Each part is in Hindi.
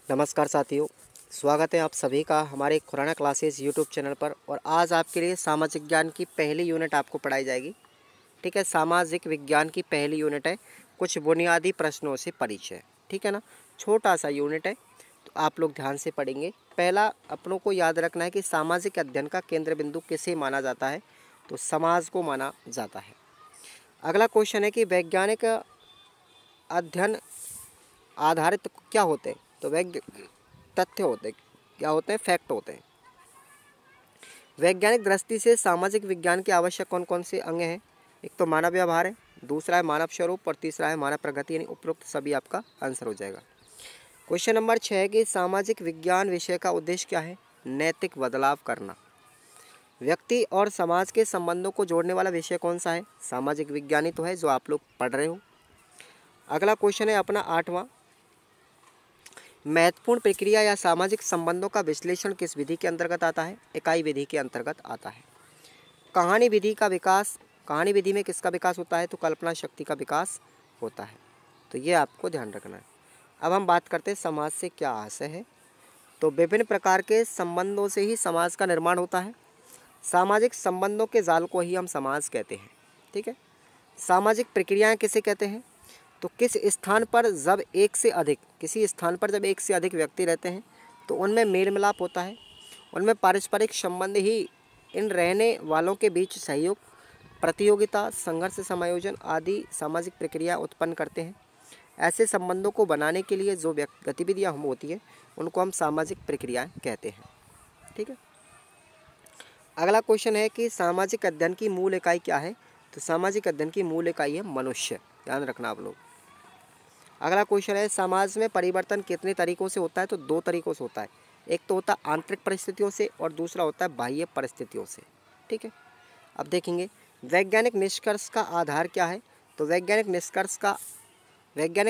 नमस्कार साथियों, स्वागत है आप सभी का हमारे खुराना क्लासेस यूट्यूब चैनल पर। और आज आपके लिए सामाजिक विज्ञान की पहली यूनिट आपको पढ़ाई जाएगी। ठीक है, सामाजिक विज्ञान की पहली यूनिट है कुछ बुनियादी प्रश्नों से परिचय। ठीक है ना, छोटा सा यूनिट है तो आप लोग ध्यान से पढ़ेंगे। पहला अपनों को याद रखना है कि सामाजिक अध्ययन का केंद्र बिंदु किसे माना जाता है, तो समाज को माना जाता है। अगला क्वेश्चन है कि वैज्ञानिक अध्ययन आधारित क्या होते हैं, तो तथ्य होते हैं, क्या होते हैं, फैक्ट होते हैं। वैज्ञानिक दृष्टि से सामाजिक विज्ञान के आवश्यक कौन कौन से अंग हैं? एक तो मानव व्यवहार है, दूसरा है मानव स्वरूप और तीसरा है मानव प्रगति, यानी उपरोक्त सभी आपका आंसर हो जाएगा। क्वेश्चन नंबर 6 है कि सामाजिक विज्ञान विषय का उद्देश्य क्या है? नैतिक बदलाव करना। व्यक्ति और समाज के संबंधों को जोड़ने वाला विषय कौन सा है? सामाजिक विज्ञान ही तो है जो आप लोग पढ़ रहे हो। अगला क्वेश्चन है अपना 8वां, महत्वपूर्ण प्रक्रिया या सामाजिक संबंधों का विश्लेषण किस विधि के अंतर्गत आता है? इकाई विधि के अंतर्गत आता है। कहानी विधि का विकास, कहानी विधि में किसका विकास होता है? तो कल्पना शक्ति का विकास होता है। तो ये आपको ध्यान रखना है। अब हम बात करते हैं समाज से क्या आशय है। तो विभिन्न प्रकार के संबंधों से ही समाज का निर्माण होता है। सामाजिक संबंधों के जाल को ही हम समाज कहते हैं। ठीक है, सामाजिक प्रक्रियाएं किसे कहते हैं? तो किसी स्थान पर जब एक से अधिक व्यक्ति रहते हैं तो उनमें मेल मिलाप होता है, उनमें पारस्परिक संबंध ही इन रहने वालों के बीच सहयोग, प्रतियोगिता, संघर्ष, समायोजन आदि सामाजिक प्रक्रिया उत्पन्न करते हैं। ऐसे संबंधों को बनाने के लिए जो गतिविधियाँ हम होती हैं उनको हम सामाजिक प्रक्रियाएं कहते हैं। ठीक है, अगला क्वेश्चन है कि सामाजिक अध्ययन की मूल इकाई क्या है? तो सामाजिक अध्ययन की मूल इकाई है मनुष्य। ध्यान रखना आप लोग। अगला क्वेश्चन है समाज में परिवर्तन कितने तरीकों से होता है? तो 2 तरीकों से होता है। एक तो होता है आंतरिक परिस्थितियों से और दूसरा होता है बाह्य परिस्थितियों से। ठीक है, अब देखेंगे वैज्ञानिक निष्कर्ष का आधार क्या है? तो वैज्ञानिक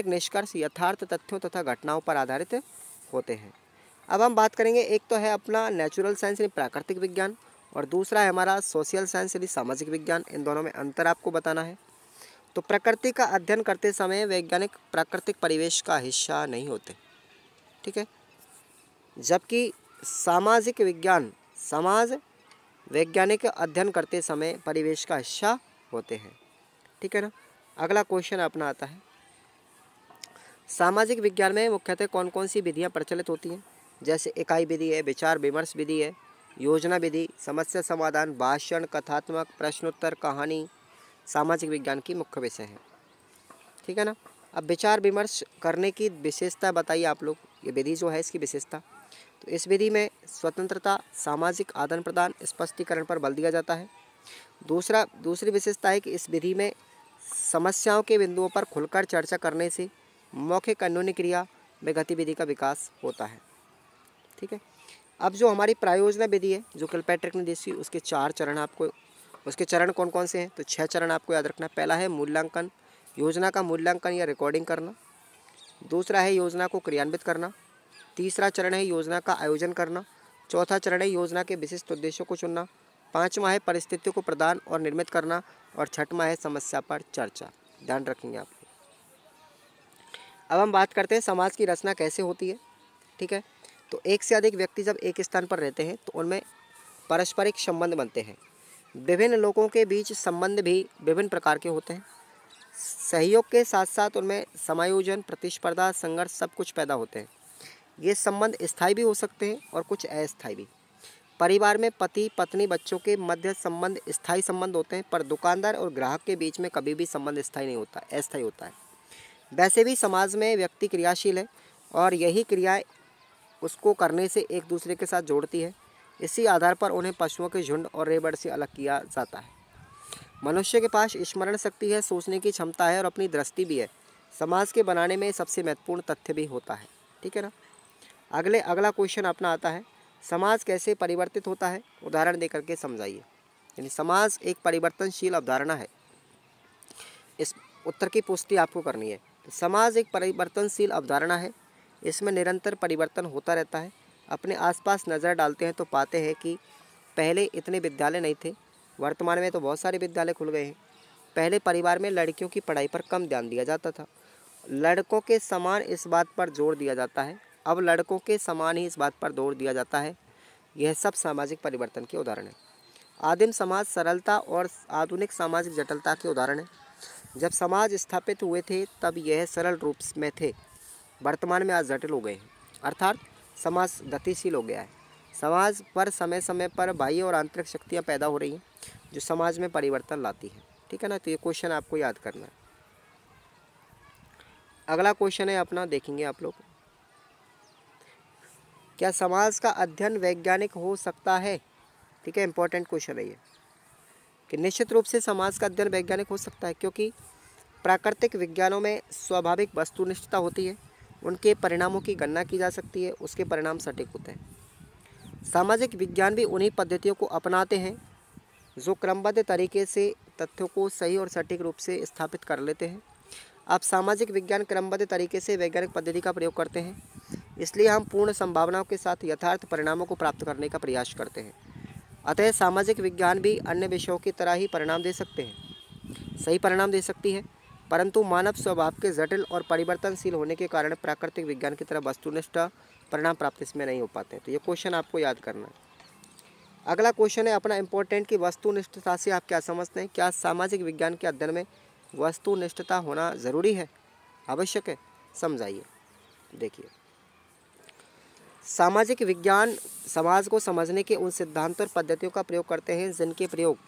निष्कर्ष यथार्थ तथ्यों तथा घटनाओं पर आधारित होते हैं। अब हम बात करेंगे, एक तो है अपना नेचुरल साइंस यानी प्राकृतिक विज्ञान और दूसरा है हमारा सोशल साइंस यानी सामाजिक विज्ञान। इन दोनों में अंतर आपको बताना है। तो प्रकृति का अध्ययन करते समय वैज्ञानिक प्राकृतिक परिवेश का हिस्सा नहीं होते। ठीक है, जबकि समाज वैज्ञानिक अध्ययन करते समय परिवेश का हिस्सा होते हैं। ठीक है ना। अगला क्वेश्चन अपना आता है, सामाजिक विज्ञान में मुख्यतः कौन कौन सी विधियां प्रचलित होती हैं? जैसे इकाई विधि है, विचार विमर्श विधि है, योजना विधि, समस्या समाधान, भाषण, कथात्मक, प्रश्नोत्तर, कहानी सामाजिक विज्ञान की मुख्य विषय हैं। ठीक है ना। अब विचार विमर्श करने की विशेषता बताइए आप लोग, ये विधि जो है इसकी विशेषता। तो इस विधि में स्वतंत्रता, सामाजिक आदान प्रदान, स्पष्टीकरण पर बल दिया जाता है। दूसरी विशेषता है कि इस विधि में समस्याओं के बिंदुओं पर खुलकर चर्चा करने से मौखिक अन्योन्य क्रिया में गतिविधि का विकास होता है। ठीक है, अब जो हमारी प्रायोजना विधि है जो किलपैट्रिक ने दी थी, उसके चरण कौन कौन से हैं? तो 6 चरण आपको याद रखना है। पहला है मूल्यांकन, योजना का मूल्यांकन या रिकॉर्डिंग करना। दूसरा है योजना को क्रियान्वित करना। तीसरा चरण है योजना का आयोजन करना। चौथा चरण है योजना के विशिष्ट उद्देश्यों को चुनना। 5वां है परिस्थितियों को प्रदान और निर्मित करना और 6वां है समस्या पर चर्चा। ध्यान रखेंगे आप। अब हम बात करते हैं समाज की रचना कैसे होती है। ठीक है, तो एक से अधिक व्यक्ति जब एक स्थान पर रहते हैं तो उनमें पारस्परिक संबंध बनते हैं। विभिन्न लोगों के बीच संबंध भी विभिन्न प्रकार के होते हैं। सहयोग के साथ साथ उनमें समायोजन, प्रतिस्पर्धा, संघर्ष सब कुछ पैदा होते हैं। ये संबंध स्थायी भी हो सकते हैं और कुछ अस्थायी भी। परिवार में पति पत्नी बच्चों के मध्य संबंध स्थायी संबंध होते हैं, पर दुकानदार और ग्राहक के बीच में कभी भी संबंध स्थायी नहीं होता, अस्थायी होता है। वैसे भी समाज में व्यक्ति क्रियाशील है और यही क्रियाएं उसको करने से एक दूसरे के साथ जोड़ती है। इसी आधार पर उन्हें पशुओं के झुंड और रेबड़ से अलग किया जाता है। मनुष्य के पास स्मरण शक्ति है, सोचने की क्षमता है और अपनी दृष्टि भी है। समाज के बनाने में सबसे महत्वपूर्ण तथ्य भी होता है। ठीक है ना। अगला क्वेश्चन अपना आता है, समाज कैसे परिवर्तित होता है? उदाहरण देकर के समझाइए। यानी समाज एक परिवर्तनशील अवधारणा है, इस उत्तर की पुष्टि आपको करनी है। तो समाज एक परिवर्तनशील अवधारणा है, इसमें निरंतर परिवर्तन होता रहता है। अपने आसपास नज़र डालते हैं तो पाते हैं कि पहले इतने विद्यालय नहीं थे, वर्तमान में तो बहुत सारे विद्यालय खुल गए हैं। पहले परिवार में लड़कियों की पढ़ाई पर कम ध्यान दिया जाता था, लड़कों के समान इस बात पर जोर दिया जाता है अब लड़कों के समान ही इस बात पर जोर दिया जाता है। यह सब सामाजिक परिवर्तन के उदाहरण हैं। आदिम समाज सरलता और आधुनिक सामाजिक जटिलता के उदाहरण हैं। जब समाज स्थापित हुए थे तब यह सरल रूप में थे, वर्तमान में आज जटिल हो गए हैं। अर्थात समाज गतिशील हो गया है। समाज पर समय समय पर बाह्य और आंतरिक शक्तियाँ पैदा हो रही हैं जो समाज में परिवर्तन लाती हैं। ठीक है ना, तो ये क्वेश्चन आपको याद करना है। अगला क्वेश्चन है अपना, देखेंगे आप लोग, क्या समाज का अध्ययन वैज्ञानिक हो सकता है? ठीक है, इंपॉर्टेंट क्वेश्चन है ये, कि निश्चित रूप से समाज का अध्ययन वैज्ञानिक हो सकता है, क्योंकि प्राकृतिक विज्ञानों में स्वाभाविक वस्तुनिष्ठता होती है, उनके परिणामों की गणना की जा सकती है, उसके परिणाम सटीक होते हैं। सामाजिक विज्ञान भी उन्हीं पद्धतियों को अपनाते हैं जो क्रमबद्ध तरीके से तथ्यों को सही और सटीक रूप से स्थापित कर लेते हैं। अब सामाजिक विज्ञान क्रमबद्ध तरीके से वैज्ञानिक पद्धति का प्रयोग करते हैं, इसलिए हम पूर्ण संभावनाओं के साथ यथार्थ परिणामों को प्राप्त करने का प्रयास करते हैं। अतः सामाजिक विज्ञान भी अन्य विषयों की तरह ही परिणाम दे सकते हैं, सही परिणाम दे सकती है, परंतु मानव स्वभाव के जटिल और परिवर्तनशील होने के कारण प्राकृतिक विज्ञान की तरह वस्तुनिष्ठ परिणाम प्राप्त इसमें नहीं हो पाते। तो ये क्वेश्चन आपको याद करना है। अगला क्वेश्चन है अपना इम्पोर्टेंट, कि वस्तुनिष्ठता से आप क्या समझते हैं? क्या सामाजिक विज्ञान के अध्ययन में वस्तुनिष्ठता होना ज़रूरी है, आवश्यक है? समझाइए। देखिए, सामाजिक विज्ञान समाज को समझने के उन सिद्धांतों और पद्धतियों का प्रयोग करते हैं जिनके प्रयोग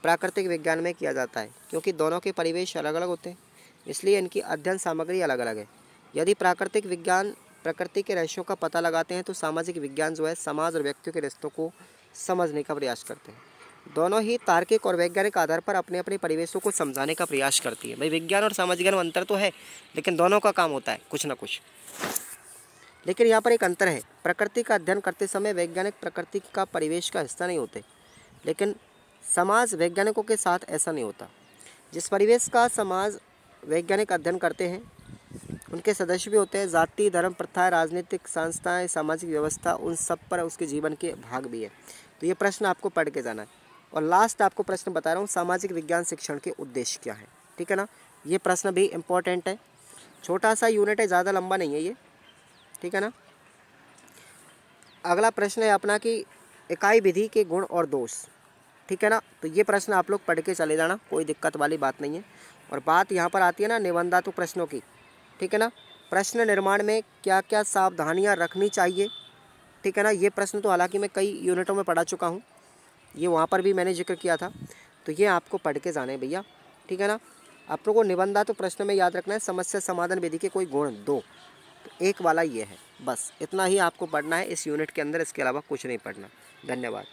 प्राकृतिक विज्ञान में किया जाता है। क्योंकि दोनों के परिवेश अलग अलग होते हैं, इसलिए इनकी अध्ययन सामग्री अलग अलग है। यदि प्राकृतिक विज्ञान प्रकृति के रहस्यों का पता लगाते हैं तो सामाजिक विज्ञान जो है समाज और व्यक्तियों के रिश्तों को समझने का प्रयास करते हैं। दोनों ही तार्किक और वैज्ञानिक आधार पर अपने अपने परिवेशों को समझाने का प्रयास करती है। भाई विज्ञान और सामाजिक ज्ञान में अंतर तो है, लेकिन दोनों का काम होता है कुछ ना कुछ। लेकिन यहाँ पर एक अंतर है, प्रकृति का अध्ययन करते समय वैज्ञानिक प्रकृति का परिवेश का हिस्सा नहीं होते, लेकिन समाज वैज्ञानिकों के साथ ऐसा नहीं होता। जिस परिवेश का समाज वैज्ञानिक अध्ययन करते हैं उनके सदस्य भी होते हैं, जाति, धर्म, प्रथाएं, राजनीतिक संस्थाएं, सामाजिक व्यवस्था, उन सब पर उसके जीवन के भाग भी है। तो ये प्रश्न आपको पढ़ के जाना है। और लास्ट आपको प्रश्न बता रहा हूँ, सामाजिक विज्ञान शिक्षण के उद्देश्य क्या है? ठीक है ना, ये प्रश्न भी इम्पोर्टेंट है। छोटा सा यूनिट है, ज़्यादा लंबा नहीं है ये। ठीक है ना। अगला प्रश्न है अपना कि इकाई विधि के गुण और दोष। ठीक है ना, तो ये प्रश्न आप लोग पढ़ के चले जाना, कोई दिक्कत वाली बात नहीं है। और बात यहाँ पर आती है ना निबंधात्मक प्रश्नों की। ठीक है ना, प्रश्न निर्माण में क्या क्या सावधानियाँ रखनी चाहिए। ठीक है ना, ये प्रश्न तो हालांकि मैं कई यूनिटों में पढ़ा चुका हूँ, ये वहाँ पर भी मैंने जिक्र किया था, तो ये आपको पढ़ के जाने भैया। ठीक है ना, आप लोगों को निबंधात्मक प्रश्न में याद रखना है समस्या समाधान विधि के कोई गुण दो, तो एक वाला ये है, बस इतना ही आपको पढ़ना है इस यूनिट के अंदर, इसके अलावा कुछ नहीं पढ़ना। धन्यवाद।